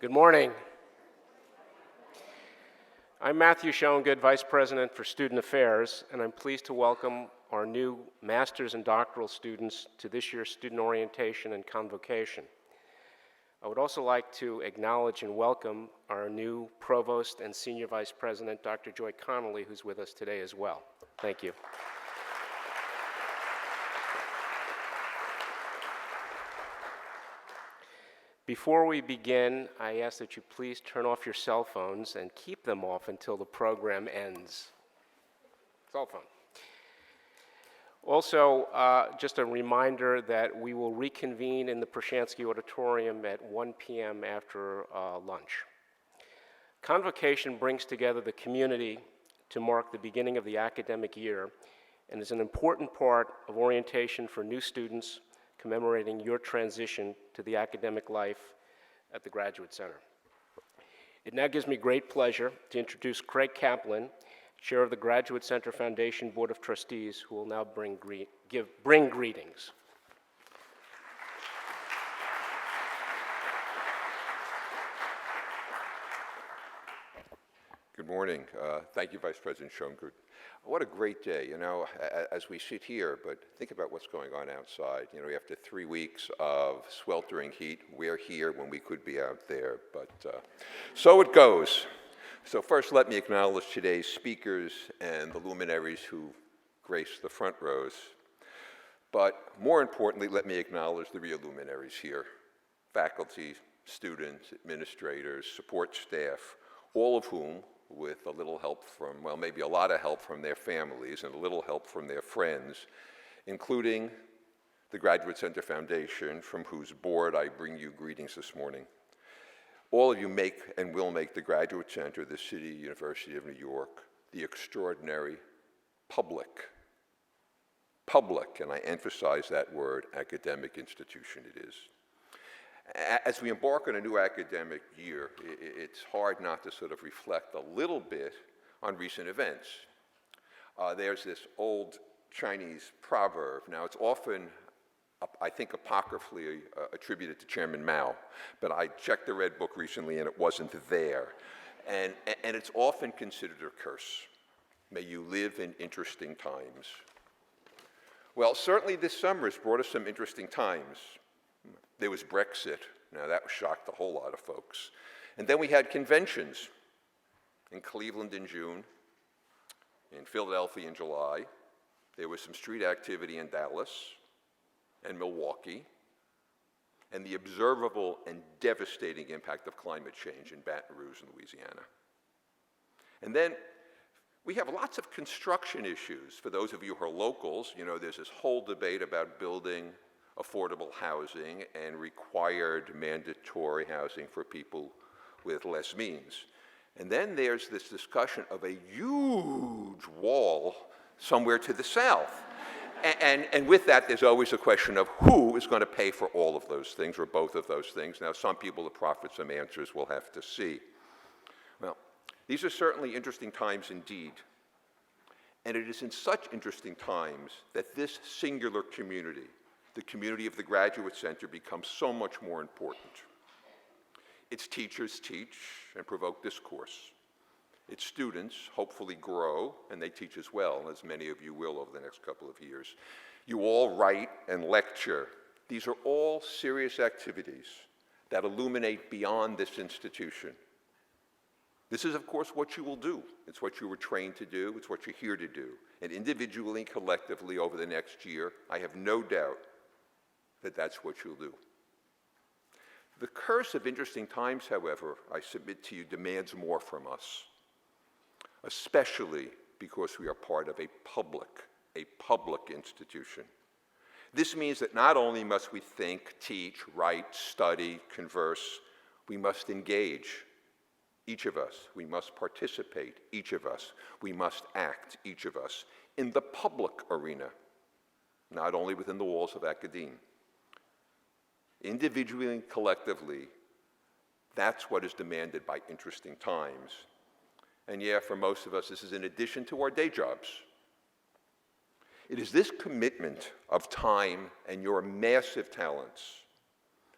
Good morning. I'm Matthew Schoengood, Vice President for Student Affairs, and I'm pleased to welcome our new master's and doctoral students to this year's student orientation and convocation. I would also like to acknowledge and welcome our new Provost and Senior Vice President, Dr. Joy Connolly, who's with us today as well. Thank you. Before we begin, I ask that you please turn off your cell phones and keep them off until the program ends. Cell phone. Also, just a reminder that we will reconvene in the Prashansky Auditorium at 1 p.m. after lunch. Convocation brings together the community to mark the beginning of the academic year and is an important part of orientation for new students commemorating your transition to the academic life at the Graduate Center. It now gives me great pleasure to introduce Craig Kaplan, Chair of the Graduate Center Foundation Board of Trustees, who will now bring greetings. Good morning. Thank you, Vice President Schoengood. What a great day, as we sit here, but think about what's going on outside. After 3 weeks of sweltering heat, we're here when we could be out there, but so it goes. So first, let me acknowledge today's speakers and the luminaries who grace the front rows. But more importantly, let me acknowledge the real luminaries here: faculty, students, administrators, support staff, all of whom, with a little help from, well, maybe a lot of help from their families and a little help from their friends, including the Graduate Center Foundation, from whose board I bring you greetings this morning. All of you make and will make the Graduate Center, the City University of New York, the extraordinary public, and I emphasize that word, academic institution it is. As we embark on a new academic year, it's hard not to sort of reflect a little bit on recent events. There's this old Chinese proverb. Now, it's often, I think, apocryphally attributed to Chairman Mao, but I checked the Red Book recently and it wasn't there. And it's often considered a curse. May you live in interesting times. Well, certainly this summer has brought us some interesting times. There was Brexit. Now, that shocked a whole lot of folks. And then we had conventions in Cleveland in June, in Philadelphia in July. There was some street activity in Dallas and Milwaukee, and the observable and devastating impact of climate change in Baton Rouge in Louisiana. And then we have lots of construction issues. For those of you who are locals, there's this whole debate about building affordable housing and required mandatory housing for people with less means. And then there's this discussion of a huge wall somewhere to the south. And with that, there's always a question of who is going to pay for all of those things, or both of those things. Now, some people have proffered some answers we'll have to see. Well, these are certainly interesting times indeed. And it is in such interesting times that this singular community, the community of the Graduate Center, becomes so much more important. Its teachers teach and provoke discourse. Its students hopefully grow, and they teach as well, as many of you will over the next couple of years. You all write and lecture. These are all serious activities that illuminate beyond this institution. This is, of course, what you will do. It's what you were trained to do. It's what you're here to do. And individually and collectively over the next year, I have no doubt that that's what you'll do. The curse of interesting times, however, I submit to you, demands more from us, especially because we are part of a public institution. This means that not only must we think, teach, write, study, converse, we must engage, each of us. We must participate, each of us. We must act, each of us, in the public arena, not only within the walls of academia. Individually and collectively, that's what is demanded by interesting times. And yeah, for most of us, this is in addition to our day jobs. It is this commitment of time and your massive talents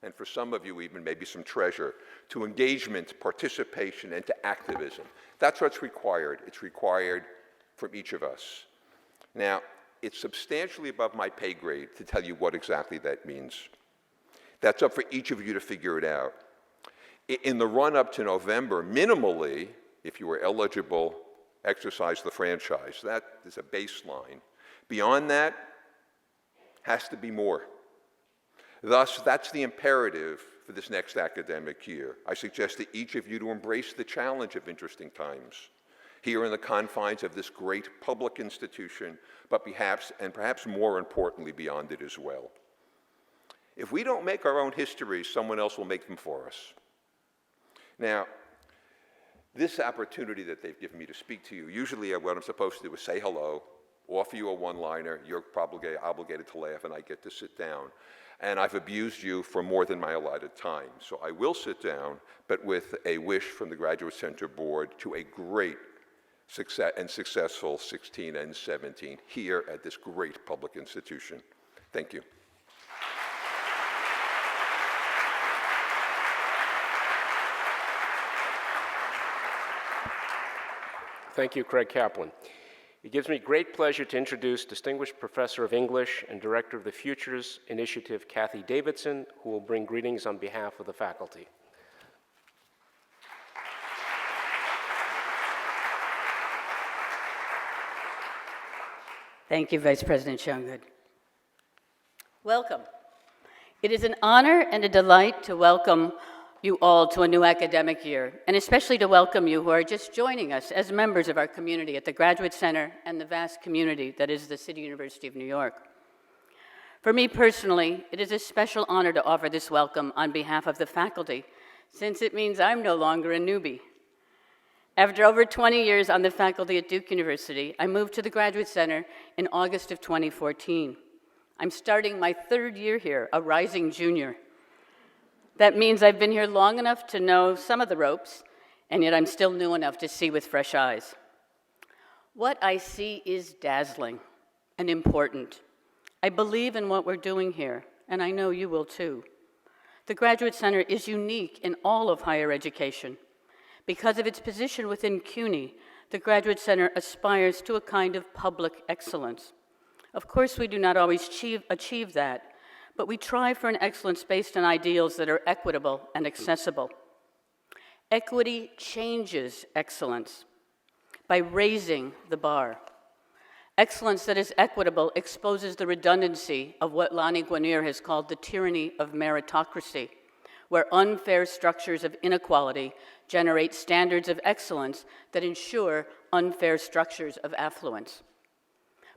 and for some of you even maybe some treasure, to engagement, participation, and to activism. That's what's required. It's required from each of us. Now, it's substantially above my pay grade to tell you what exactly that means. That's up for each of you to figure it out. In the run-up to November, minimally, if you were eligible, exercise the franchise. That is a baseline. Beyond that, has to be more. Thus, that's the imperative for this next academic year. I suggest to each of you to embrace the challenge of interesting times here in the confines of this great public institution, but perhaps more importantly, beyond it as well. If we don't make our own histories, someone else will make them for us. Now, this opportunity that they've given me to speak to you, usually what I'm supposed to do is say hello, offer you a one-liner, you're probably obligated to laugh, and I get to sit down. And I've abused you for more than my allotted time. So I will sit down, but with a wish from the Graduate Center Board to a great successful 16 and 17 here at this great public institution. Thank you. Thank you, Craig Kaplan. It gives me great pleasure to introduce Distinguished Professor of English and Director of the Futures Initiative, Kathy Davidson, who will bring greetings on behalf of the faculty. Thank you, Vice President Schoengood. Welcome. It is an honor and a delight to welcome you all to a new academic year, and especially to welcome you who are just joining us as members of our community at the Graduate Center and the vast community that is the City University of New York. For me personally, it is a special honor to offer this welcome on behalf of the faculty, since it means I'm no longer a newbie. After over 20 years on the faculty at Duke University, I moved to the Graduate Center in August of 2014. I'm starting my third year here, a rising junior. That means I've been here long enough to know some of the ropes, and yet I'm still new enough to see with fresh eyes. What I see is dazzling and important. I believe in what we're doing here, and I know you will too. The Graduate Center is unique in all of higher education. Because of its position within CUNY, the Graduate Center aspires to a kind of public excellence. Of course, we do not always achieve that, but we try for an excellence based on ideals that are equitable and accessible. Equity changes excellence by raising the bar. Excellence that is equitable exposes the redundancy of what Lani Guinier has called the tyranny of meritocracy, where unfair structures of inequality generate standards of excellence that ensure unfair structures of affluence.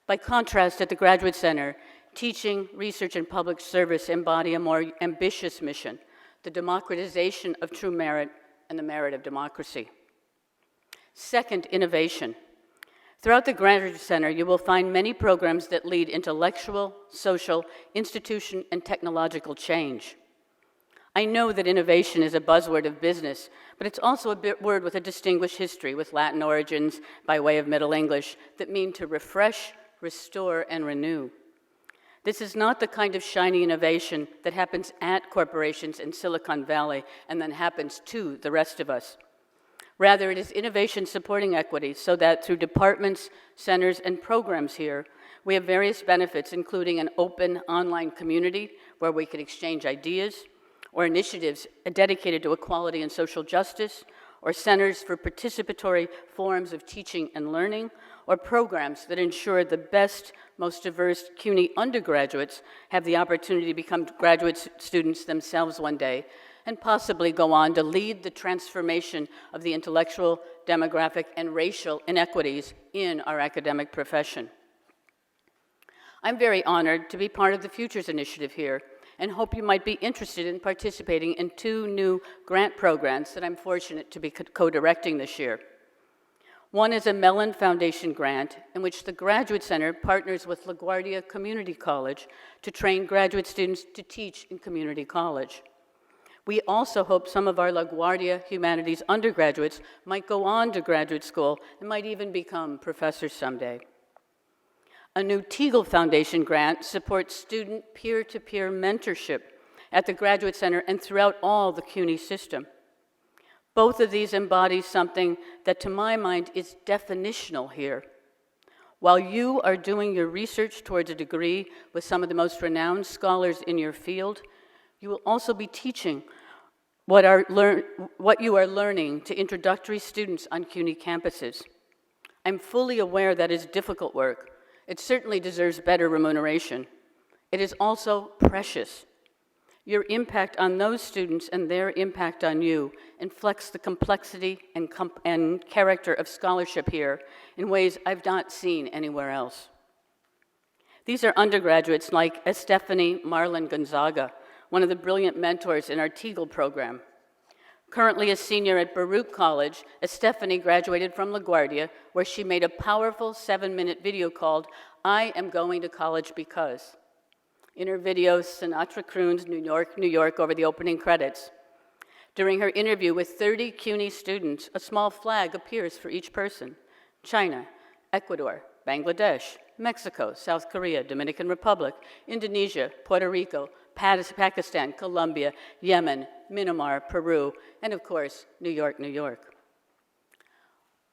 By contrast, at the Graduate Center, teaching, research, and public service embody a more ambitious mission, the democratization of true merit and the merit of democracy. Second, innovation. Throughout the Graduate Center, you will find many programs that lead intellectual, social, institution, and technological change. I know that innovation is a buzzword of business, but it's also a word with a distinguished history with Latin origins by way of Middle English that mean to refresh, restore, and renew. This is not the kind of shiny innovation that happens at corporations in Silicon Valley and then happens to the rest of us. Rather, it is innovation supporting equity so that through departments, centers, and programs here, we have various benefits, including an open online community where we can exchange ideas, or initiatives dedicated to equality and social justice, or centers for participatory forms of teaching and learning, or programs that ensure the best, most diverse CUNY undergraduates have the opportunity to become graduate students themselves one day, and possibly go on to lead the transformation of the intellectual, demographic, and racial inequities in our academic profession. I'm very honored to be part of the Futures Initiative here, and hope you might be interested in participating in 2 new grant programs that I'm fortunate to be co-directing this year. One is a Mellon Foundation grant in which the Graduate Center partners with LaGuardia Community College to train graduate students to teach in community college. We also hope some of our LaGuardia Humanities undergraduates might go on to graduate school and might even become professors someday. A new Teagle Foundation grant supports student peer-to-peer mentorship at the Graduate Center and throughout all the CUNY system. Both of these embody something that, to my mind, is definitional here. While you are doing your research towards a degree with some of the most renowned scholars in your field, you will also be teaching what you are learning to introductory students on CUNY campuses. I'm fully aware that is difficult work. It certainly deserves better remuneration. It is also precious. Your impact on those students and their impact on you inflects the complexity and character of scholarship here in ways I've not seen anywhere else. These are undergraduates like Estefany Marlin Gonzaga, one of the brilliant mentors in our Teagle program. Currently a senior at Baruch College, Estefany graduated from LaGuardia, where she made a powerful 7-minute video called "I Am Going to College Because." In her video, Sinatra croons "New York, New York" over the opening credits. During her interview with 30 CUNY students, a small flag appears for each person: China, Ecuador, Bangladesh, Mexico, South Korea, Dominican Republic, Indonesia, Puerto Rico, Pakistan, Colombia, Yemen, Myanmar, Peru, and of course, New York, New York.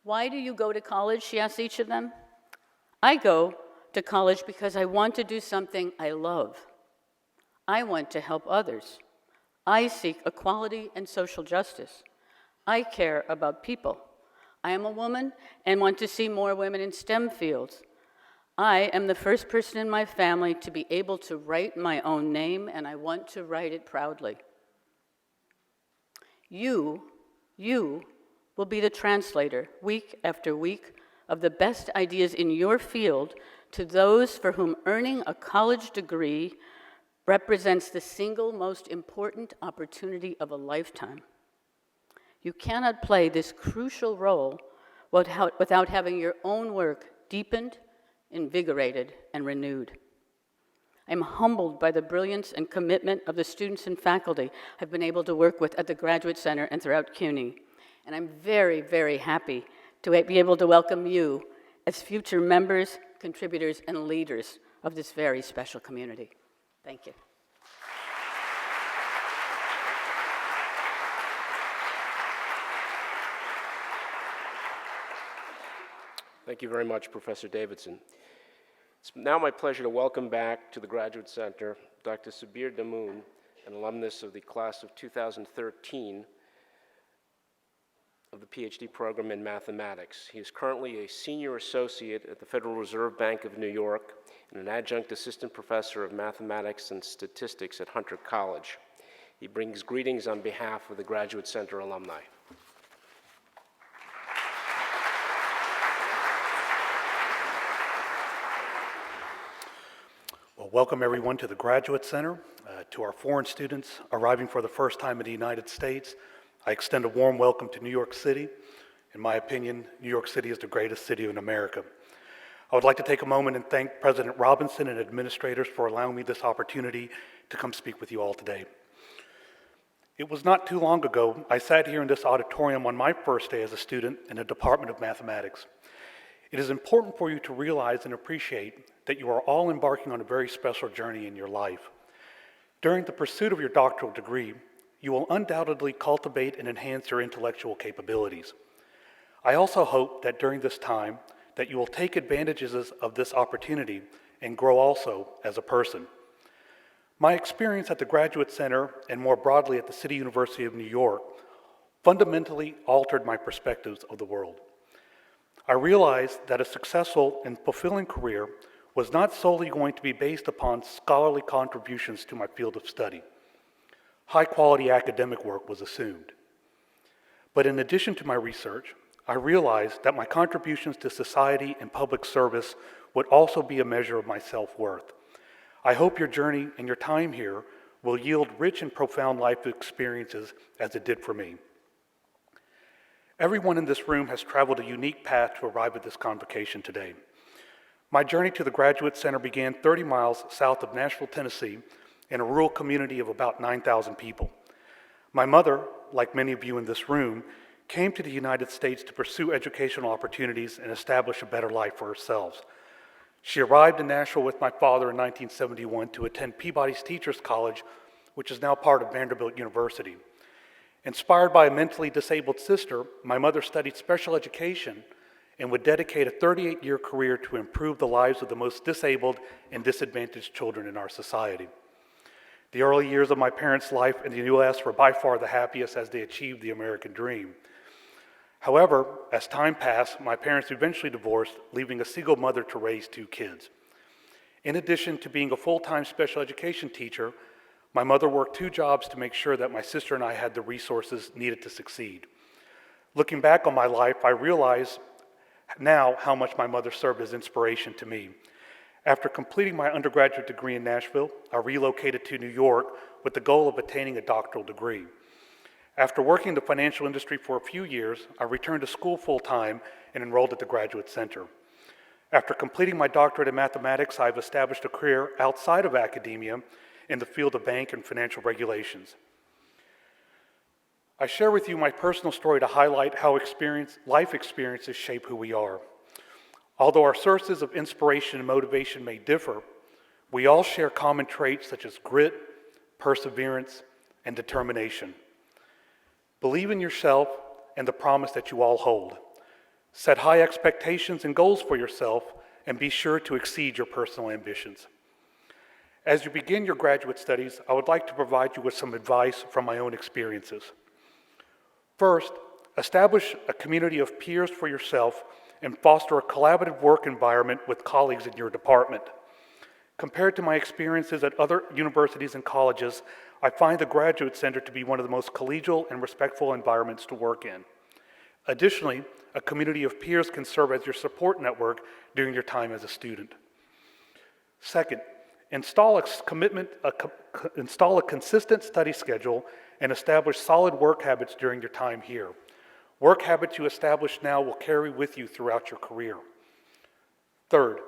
Why do you go to college, she asks each of them. I go to college because I want to do something I love. I want to help others. I seek equality and social justice. I care about people. I am a woman and want to see more women in STEM fields. I am the first person in my family to be able to write my own name, and I want to write it proudly. You will be the translator, week after week, of the best ideas in your field to those for whom earning a college degree represents the single most important opportunity of a lifetime. You cannot play this crucial role without having your own work deepened, invigorated, and renewed. I'm humbled by the brilliance and commitment of the students and faculty I've been able to work with at the Graduate Center and throughout CUNY. And I'm very, very happy to be able to welcome you as future members, contributors, and leaders of this very special community. Thank you. Thank you very much, Professor Davidson. It's now my pleasure to welcome back to the Graduate Center Dr. Sabir Damoun, an alumnus of the class of 2013 of the PhD program in mathematics. He is currently a senior associate at the Federal Reserve Bank of New York and an adjunct assistant professor of mathematics and statistics at Hunter College. He brings greetings on behalf of the Graduate Center alumni. Well, welcome everyone to the Graduate Center. To our foreign students arriving for the first time in the United States, I extend a warm welcome to New York City. In my opinion, New York City is the greatest city in America. I would like to take a moment and thank President Robinson and administrators for allowing me this opportunity to come speak with you all today. It was not too long ago I sat here in this auditorium on my first day as a student in the Department of Mathematics. It is important for you to realize and appreciate that you are all embarking on a very special journey in your life. During the pursuit of your doctoral degree, you will undoubtedly cultivate and enhance your intellectual capabilities. I also hope that during this time that you will take advantages of this opportunity and grow also as a person. My experience at the Graduate Center and more broadly at the City University of New York fundamentally altered my perspectives of the world. I realized that a successful and fulfilling career was not solely going to be based upon scholarly contributions to my field of study. High-quality academic work was assumed. But in addition to my research, I realized that my contributions to society and public service would also be a measure of my self-worth. I hope your journey and your time here will yield rich and profound life experiences as it did for me. Everyone in this room has traveled a unique path to arrive at this convocation today. My journey to the Graduate Center began 30 miles south of Nashville, Tennessee, in a rural community of about 9,000 people. My mother, like many of you in this room, came to the United States to pursue educational opportunities and establish a better life for herself. She arrived in Nashville with my father in 1971 to attend Peabody's Teachers College, which is now part of Vanderbilt University. Inspired by a mentally disabled sister, my mother studied special education and would dedicate a 38-year career to improve the lives of the most disabled and disadvantaged children in our society. The early years of my parents' life in the U.S. were by far the happiest as they achieved the American dream. However, as time passed, my parents eventually divorced, leaving a single mother to raise 2 kids. In addition to being a full-time special education teacher, my mother worked 2 jobs to make sure that my sister and I had the resources needed to succeed. Looking back on my life, I realize now how much my mother served as inspiration to me. After completing my undergraduate degree in Nashville, I relocated to New York with the goal of attaining a doctoral degree. After working in the financial industry for a few years, I returned to school full-time and enrolled at the Graduate Center. After completing my doctorate in mathematics, I've established a career outside of academia in the field of bank and financial regulations. I share with you my personal story to highlight how life experiences shape who we are. Although our sources of inspiration and motivation may differ, we all share common traits such as grit, perseverance, and determination. Believe in yourself and the promise that you all hold. Set high expectations and goals for yourself, and be sure to exceed your personal ambitions. As you begin your graduate studies, I would like to provide you with some advice from my own experiences. First, establish a community of peers for yourself and foster a collaborative work environment with colleagues in your department. Compared to my experiences at other universities and colleges, I find the Graduate Center to be one of the most collegial and respectful environments to work in. Additionally, a community of peers can serve as your support network during your time as a student. Second, install a consistent study schedule and establish solid work habits during your time here. Work habits you establish now will carry with you throughout your career. Third,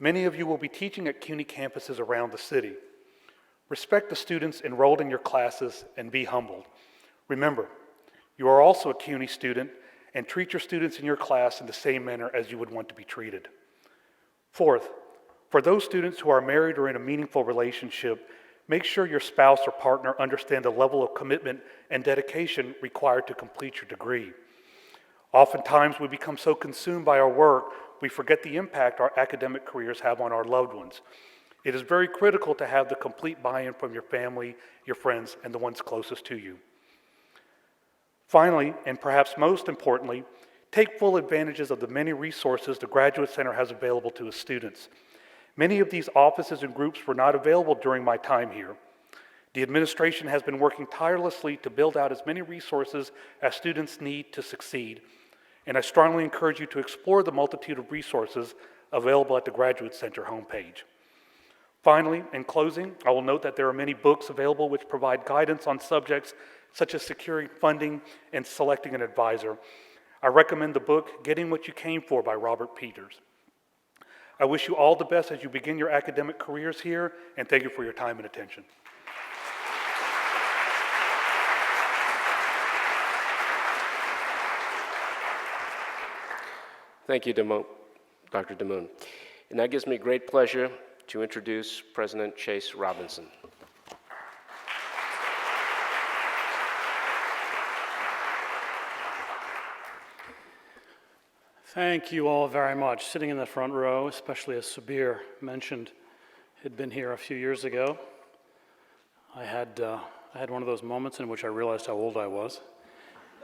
many of you will be teaching at CUNY campuses around the city. Respect the students enrolled in your classes and be humbled. Remember, you are also a CUNY student, and treat your students in your class in the same manner as you would want to be treated. Fourth, for those students who are married or in a meaningful relationship, make sure your spouse or partner understand the level of commitment and dedication required to complete your degree. Oftentimes, we become so consumed by our work, we forget the impact our academic careers have on our loved ones. It is very critical to have the complete buy-in from your family, your friends, and the ones closest to you. Finally, and perhaps most importantly, take full advantages of the many resources the Graduate Center has available to its students. Many of these offices and groups were not available during my time here. The administration has been working tirelessly to build out as many resources as students need to succeed, and I strongly encourage you to explore the multitude of resources available at the Graduate Center homepage. Finally, in closing, I will note that there are many books available which provide guidance on subjects such as securing funding and selecting an advisor. I recommend the book, Getting What You Came For by Robert Peters. I wish you all the best as you begin your academic careers here, and thank you for your time and attention. Thank you, Dr. DeMoon. And that gives me great pleasure to introduce President Chase Robinson. Thank you all very much. Sitting in the front row, especially as Subir mentioned, had been here a few years ago. I had one of those moments in which I realized how old I was.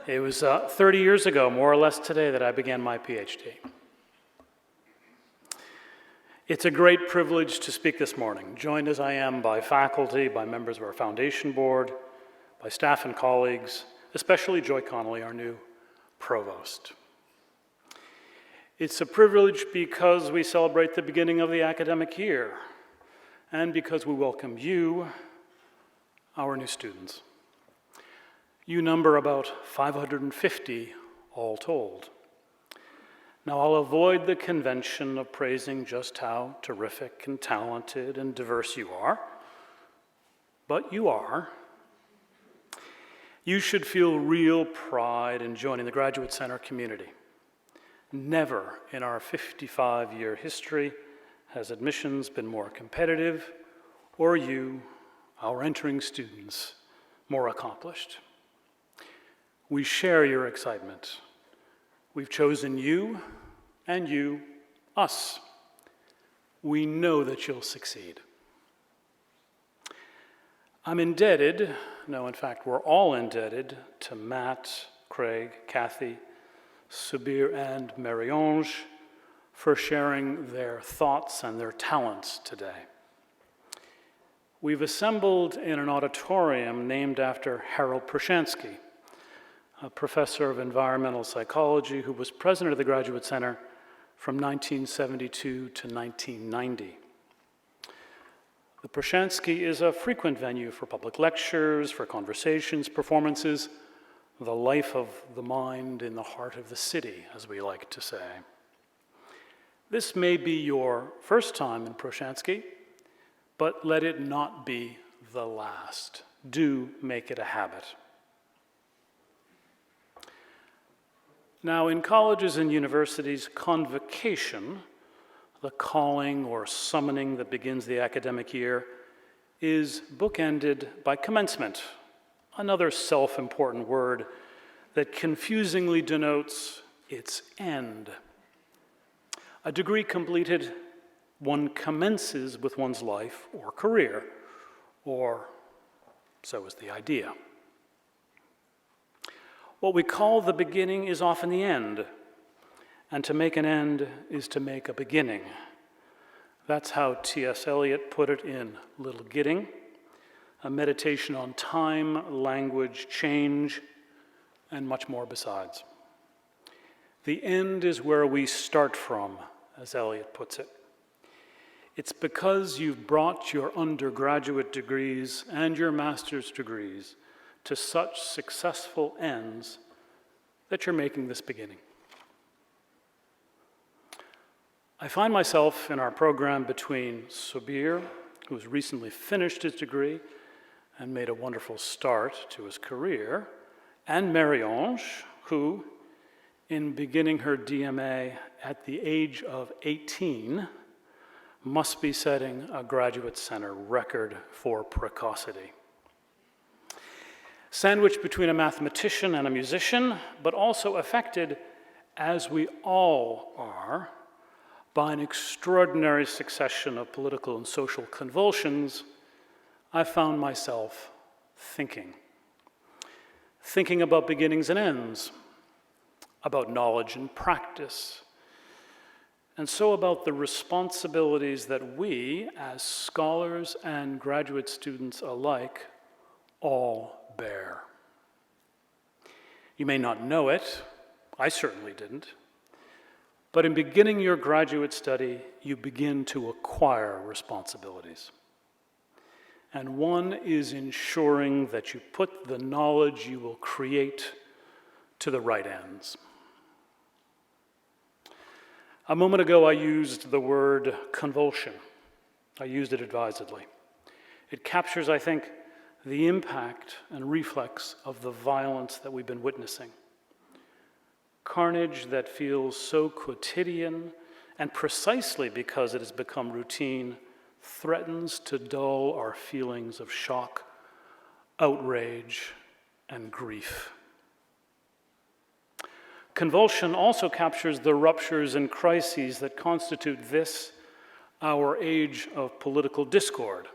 It was 30 years ago, more or less today, that I began my PhD. It's a great privilege to speak this morning, joined as I am by faculty, by members of our foundation board, by staff and colleagues, especially Joy Connolly, our new provost. It's a privilege because we celebrate the beginning of the academic year and because we welcome you, our new students. You number about 550 all told. Now, I'll avoid the convention of praising just how terrific and talented and diverse you are, but you are. You should feel real pride in joining the Graduate Center community. Never in our 55-year history has admissions been more competitive, or you our entering students, more accomplished. We share your excitement. We've chosen you, and you, us. We know that you'll succeed. I'm indebted, no, in fact, we're all indebted to Matt, Craig, Kathy, Subir, and Marie-Ange for sharing their thoughts and their talents today. We've assembled in an auditorium named after Harold Prushansky, a professor of environmental psychology who was president of the Graduate Center from 1972 to 1990. The Prushansky is a frequent venue for public lectures, for conversations, performances, the life of the mind in the heart of the city, as we like to say. This may be your first time in Prushansky, but let it not be the last. Do make it a habit. Now, in colleges and universities, convocation, the calling or summoning that begins the academic year, is bookended by commencement, another self-important word that confusingly denotes its end. A degree completed, one commences with one's life or career, or so is the idea. What we call the beginning is often the end, and to make an end is to make a beginning. That's how T.S. Eliot put it in Little Gidding, a meditation on time, language, change, and much more besides. The end is where we start from, as Eliot puts it. It's because you've brought your undergraduate degrees and your master's degrees to such successful ends that you're making this beginning. I find myself in our program between Subir, who has recently finished his degree and made a wonderful start to his career, and Marie-Ange, who, in beginning her DMA at the age of 18, must be setting a Graduate Center record for precocity. Sandwiched between a mathematician and a musician, but also affected, as we all are, by an extraordinary succession of political and social convulsions, I found myself thinking about beginnings and ends, about knowledge and practice, and so about the responsibilities that we, as scholars and graduate students alike, all bear. You may not know it, I certainly didn't, but in beginning your graduate study, you begin to acquire responsibilities. And one is ensuring that you put the knowledge you will create to the right ends. A moment ago, I used the word convulsion. I used it advisedly. It captures, I think, the impact and reflex of the violence that we've been witnessing. Carnage that feels so quotidian, and precisely because it has become routine, threatens to dull our feelings of shock, outrage, and grief. Convulsion also captures the ruptures and crises that constitute this, our age of political discord,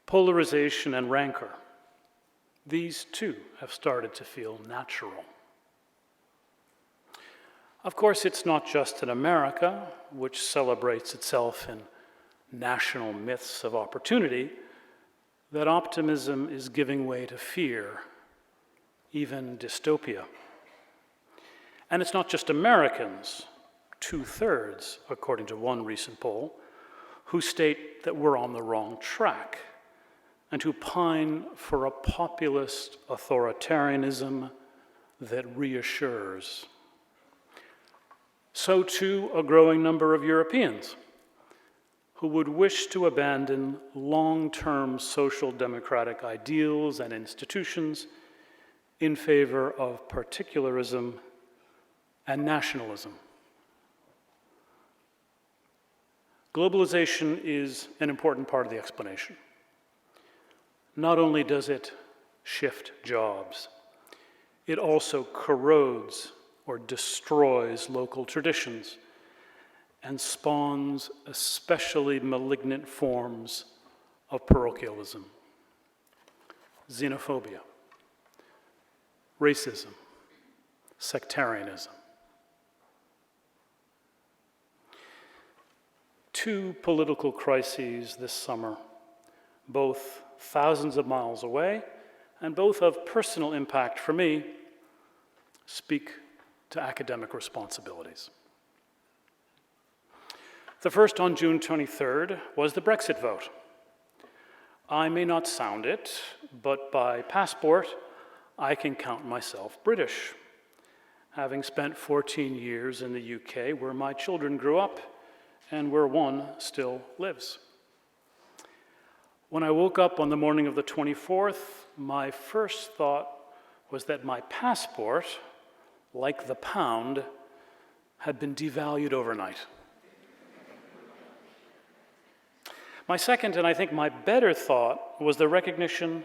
polarization and rancor. These too have started to feel natural. Of course, it's not just in America, which celebrates itself in national myths of opportunity, that optimism is giving way to fear, even dystopia. And it's not just Americans, 2/3, according to one recent poll, who state that we're on the wrong track and who pine for a populist authoritarianism that reassures. So too a growing number of Europeans who would wish to abandon long-term social democratic ideals and institutions in favor of particularism and nationalism. Globalization is an important part of the explanation. not only does it shift jobs, it also corrodes or destroys local traditions and spawns especially malignant forms of parochialism, xenophobia, racism, sectarianism. Two political crises this summer, both thousands of miles away and both of personal impact for me, speak to academic responsibilities. The first on June 23rd was the Brexit vote. I may not sound it, but by passport, I can count myself British, having spent 14 years in the UK where my children grew up and where one still lives. When I woke up on the morning of the 24th, my first thought was that my passport, like the pound, had been devalued overnight. My second, and I think my better thought, was the recognition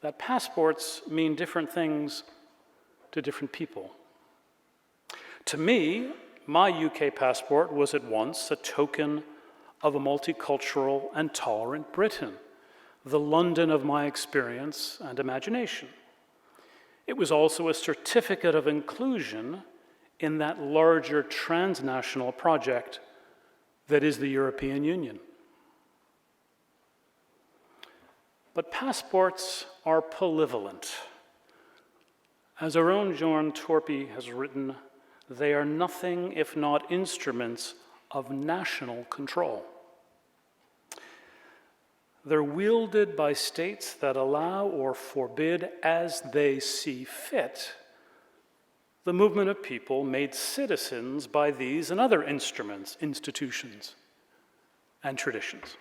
that passports mean different things to different people. To me, my UK passport was at once a token of a multicultural and tolerant Britain, the London of my experience and imagination. It was also a certificate of inclusion in that larger transnational project that is the European Union. But passports are polyvalent. As our own John Torpy has written, they are nothing if not instruments of national control. They're wielded by states that allow or forbid as they see fit the movement of people made citizens by these and other instruments, institutions, and traditions.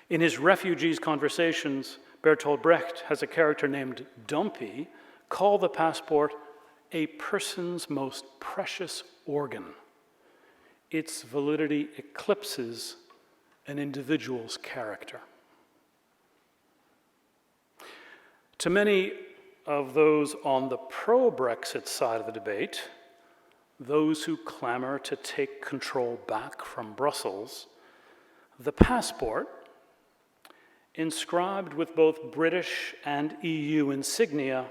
In his Refugees Conversations, Bertolt Brecht has a character named Dumpy call the passport a person's most precious organ. Its validity eclipses an individual's character. To many of those on the pro-Brexit side of the debate, those who clamor to take control back from Brussels, the passport, inscribed with both British and EU insignia,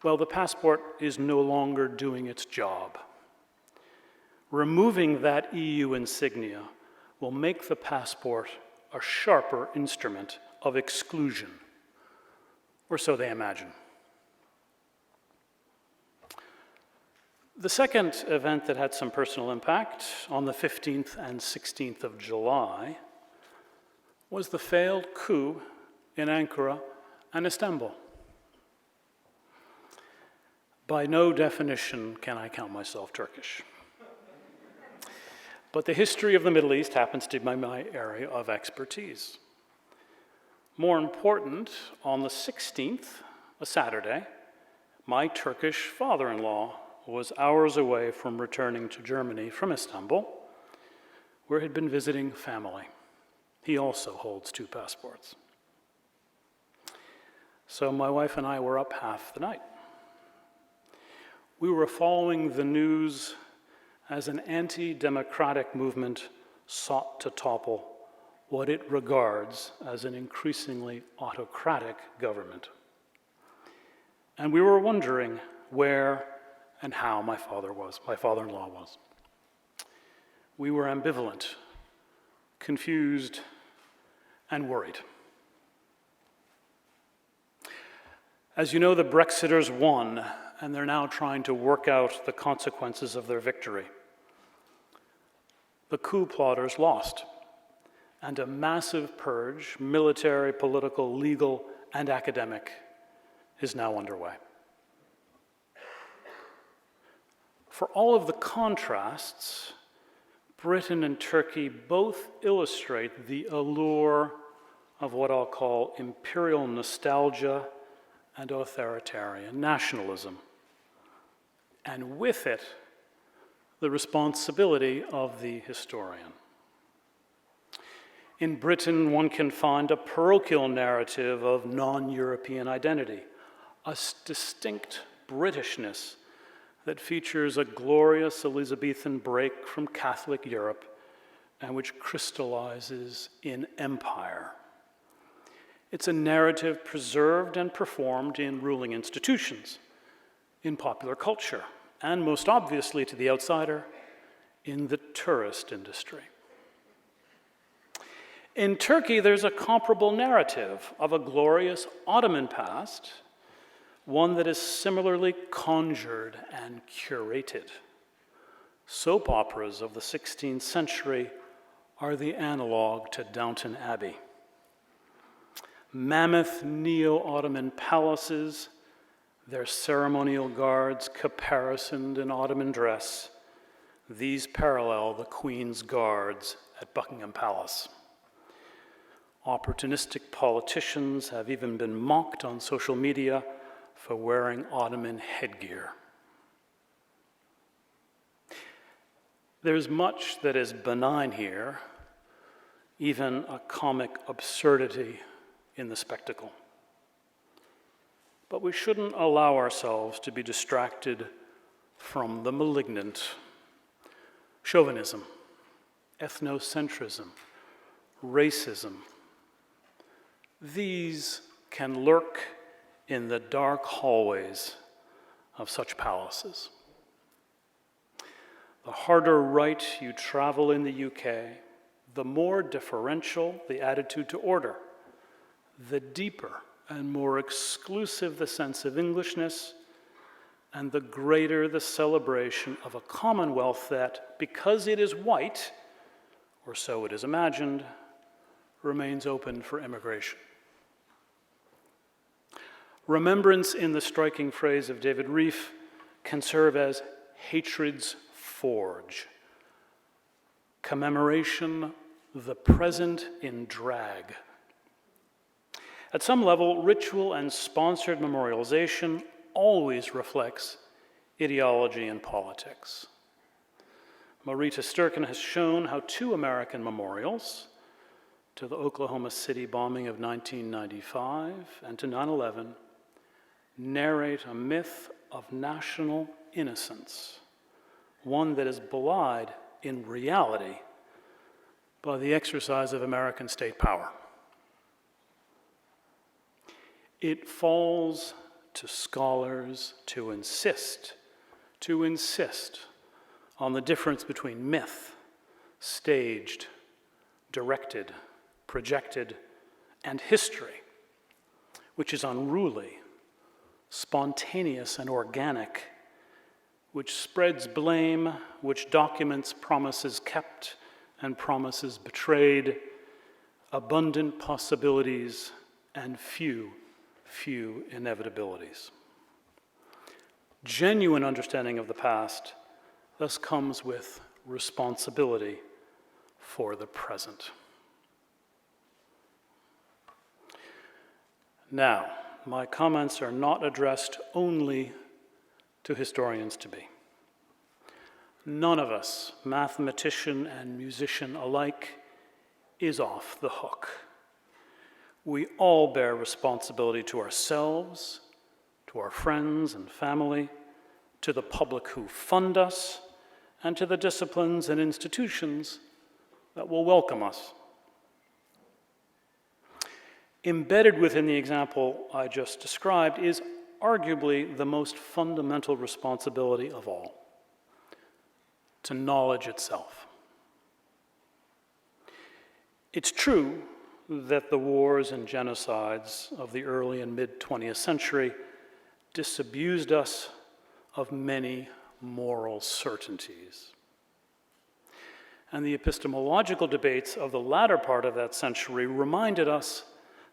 well, the passport is no longer doing its job. Removing that EU insignia will make the passport a sharper instrument of exclusion, or so they imagine. The second event that had some personal impact on the 15th and 16th of July was the failed coup in Ankara and Istanbul. By no definition can I count myself Turkish. But the history of the Middle East happens to be my area of expertise. More important, on the 16th, a Saturday, my Turkish father-in-law was hours away from returning to Germany from Istanbul, where he'd been visiting family. He also holds 2 passports. So my wife and I were up half the night. We were following the news as an anti-democratic movement sought to topple what it regards as an increasingly autocratic government. And we were wondering where and how my father-in-law was. We were ambivalent, confused, and worried. As you know, the Brexiters won, and they're now trying to work out the consequences of their victory. The coup plotters lost, and a massive purge, military, political, legal, and academic, is now underway. For all of the contrasts, Britain and Turkey both illustrate the allure of what I'll call imperial nostalgia and authoritarian nationalism, and with it, the responsibility of the historian. In Britain, one can find a parochial narrative of non-European identity, a distinct Britishness that features a glorious Elizabethan break from Catholic Europe and which crystallizes in empire. It's a narrative preserved and performed in ruling institutions, in popular culture, and most obviously to the outsider, in the tourist industry. In Turkey, there's a comparable narrative of a glorious Ottoman past, one that is similarly conjured and curated. Soap operas of the 16th century are the analog to Downton Abbey. Mammoth neo-Ottoman palaces, their ceremonial guards caparisoned in Ottoman dress, these parallel the Queen's guards at Buckingham Palace. Opportunistic politicians have even been mocked on social media for wearing Ottoman headgear. There's much that is benign here, even a comic absurdity in the spectacle. But we shouldn't allow ourselves to be distracted from the malignant. Chauvinism, ethnocentrism, racism. These can lurk in the dark hallways of such palaces. The harder right you travel in the UK, the more differential the attitude to order, the deeper and more exclusive the sense of Englishness, and the greater the celebration of a commonwealth that, because it is white, or so it is imagined, remains open for immigration. Remembrance, in the striking phrase of David Reef, can serve as hatred's forge. Commemoration, the present in drag. At some level, ritual and sponsored memorialization always reflects ideology and politics. Marita Sturken has shown how two American memorials, to the Oklahoma City bombing of 1995 and to 9/11, narrate a myth of national innocence, one that is belied in reality by the exercise of American state power. It falls to scholars to insist on the difference between myth, staged, directed, projected, and history, which is unruly, spontaneous and organic, which spreads blame, which documents promises kept and promises betrayed, abundant possibilities and few inevitabilities. Genuine understanding of the past thus comes with responsibility for the present. Now, my comments are not addressed only to historians-to-be. None of us, mathematician and musician alike, is off the hook. We all bear responsibility to ourselves, to our friends and family, to the public who fund us, and to the disciplines and institutions that will welcome us. Embedded within the example I just described is arguably the most fundamental responsibility of all, to knowledge itself. It's true that the wars and genocides of the early and mid-20th century disabused us of many moral certainties. And the epistemological debates of the latter part of that century reminded us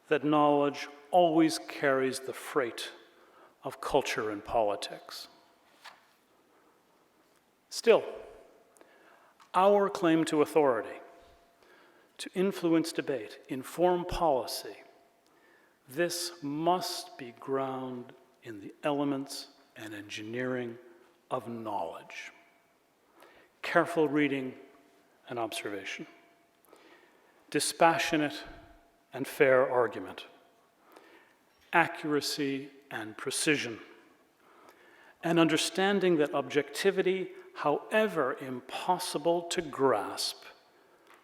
that knowledge always carries the freight of culture and politics. Still, our claim to authority, to influence debate, inform policy, this must be grounded in the elements and engineering of knowledge, careful reading and observation. dispassionate and fair argument, accuracy and precision, and understanding that objectivity, however impossible to grasp,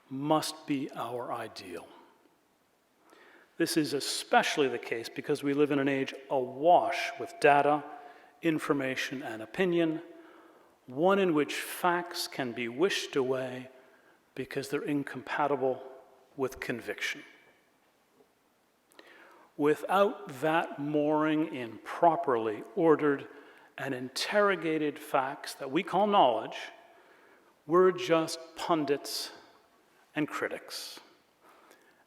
must be our ideal. This is especially the case because we live in an age awash with data, information, and opinion, one in which facts can be wished away because they're incompatible with conviction. Without that mooring in properly ordered and interrogated facts that we call knowledge, we're just pundits and critics,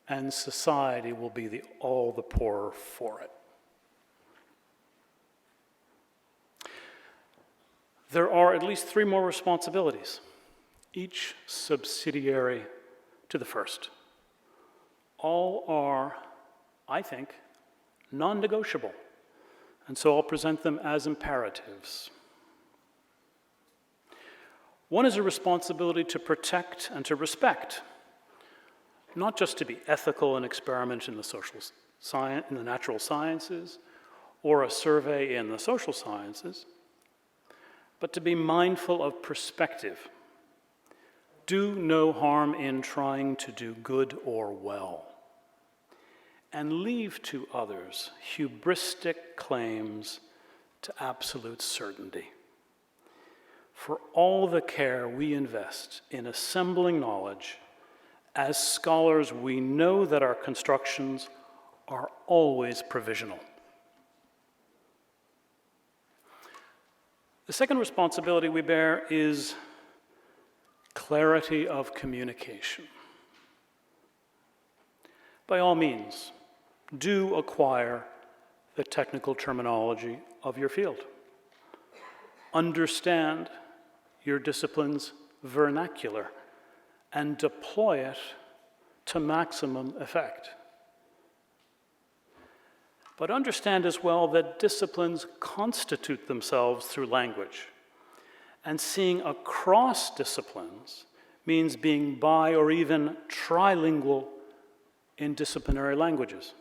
and society will be all the poorer for it. There are at least 3 more responsibilities, each subsidiary to the first. All are, I think, non-negotiable, and so I'll present them as imperatives. One is a responsibility to protect and to respect, not just to be ethical and experiment in the natural sciences or a survey in the social sciences, but to be mindful of perspective. Do no harm in trying to do good or well, and leave to others hubristic claims to absolute certainty. For all the care we invest in assembling knowledge, as scholars, we know that our constructions are always provisional. The second responsibility we bear is clarity of communication. By all means, do acquire the technical terminology of your field. Understand your discipline's vernacular and deploy it to maximum effect. But understand as well that disciplines constitute themselves through language, and seeing across disciplines means being bi- or even trilingual in disciplinary languages.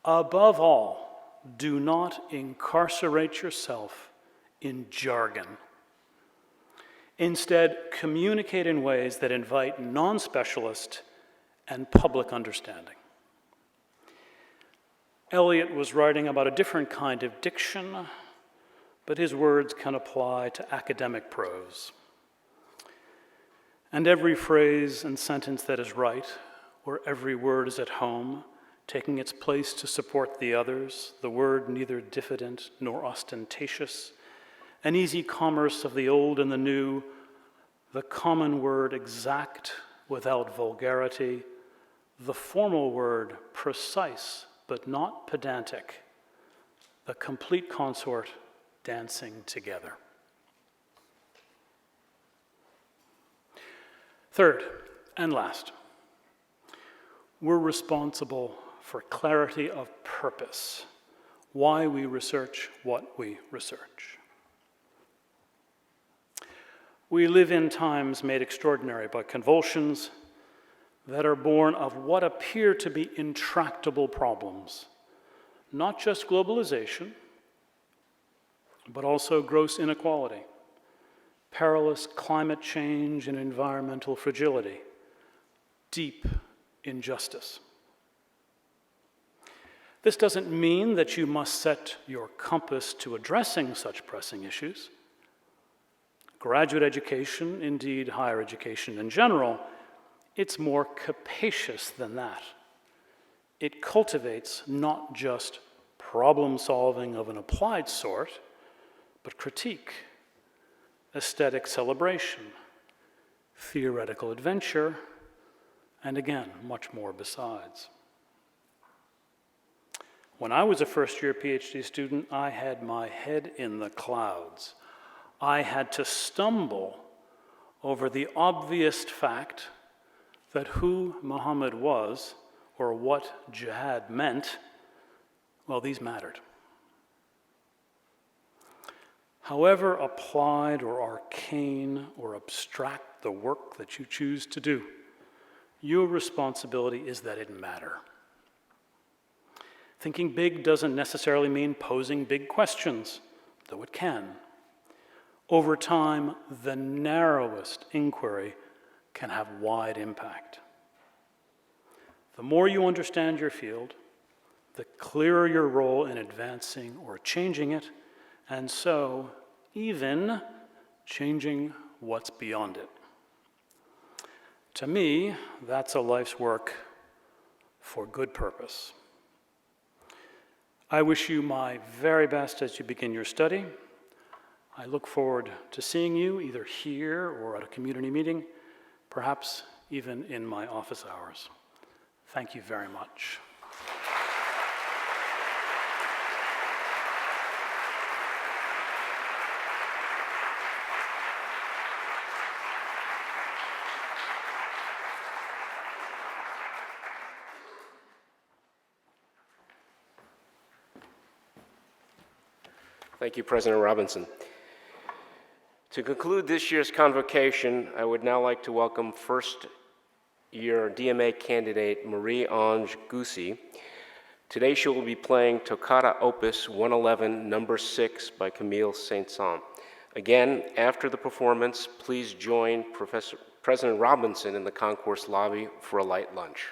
Above all, do not incarcerate yourself in jargon. Instead, communicate in ways that invite non-specialist and public understanding. Eliot was writing about a different kind of diction, but his words can apply to academic prose. And every phrase and sentence that is right, where every word is at home, taking its place to support the others, the word neither diffident nor ostentatious, an easy commerce of the old and the new, the common word exact without vulgarity, the formal word precise but not pedantic, the complete consort dancing together. Third and last, we're responsible for clarity of purpose, why we research what we research. We live in times made extraordinary by convulsions that are born of what appear to be intractable problems, not just globalization, but also gross inequality, perilous climate change and environmental fragility, deep injustice. This doesn't mean that you must set your compass to addressing such pressing issues. Graduate education, indeed higher education in general, it's more capacious than that. It cultivates not just problem solving of an applied sort, but critique, aesthetic celebration, theoretical adventure, and again, much more besides. When I was a first-year PhD student, I had my head in the clouds. I had to stumble over the obvious fact that who Muhammad was, or what jihad meant, well, these mattered. However applied or arcane or abstract the work that you choose to do, your responsibility is that it matter. Thinking big doesn't necessarily mean posing big questions, though it can. Over time, the narrowest inquiry can have wide impact. The more you understand your field, the clearer your role in advancing or changing it, and so even changing what's beyond it. To me, that's a life's work for good purpose. I wish you my very best as you begin your study. I look forward to seeing you either here or at a community meeting, perhaps even in my office hours. Thank you very much. Thank you, President Robinson. To conclude this year's convocation, I would now like to welcome first-year DMA candidate Marie-Ange Goussy. Today she will be playing Toccata Opus 111, number 6 by Camille Saint-Saëns. Again, after the performance, please join President Robinson in the concourse lobby for a light lunch.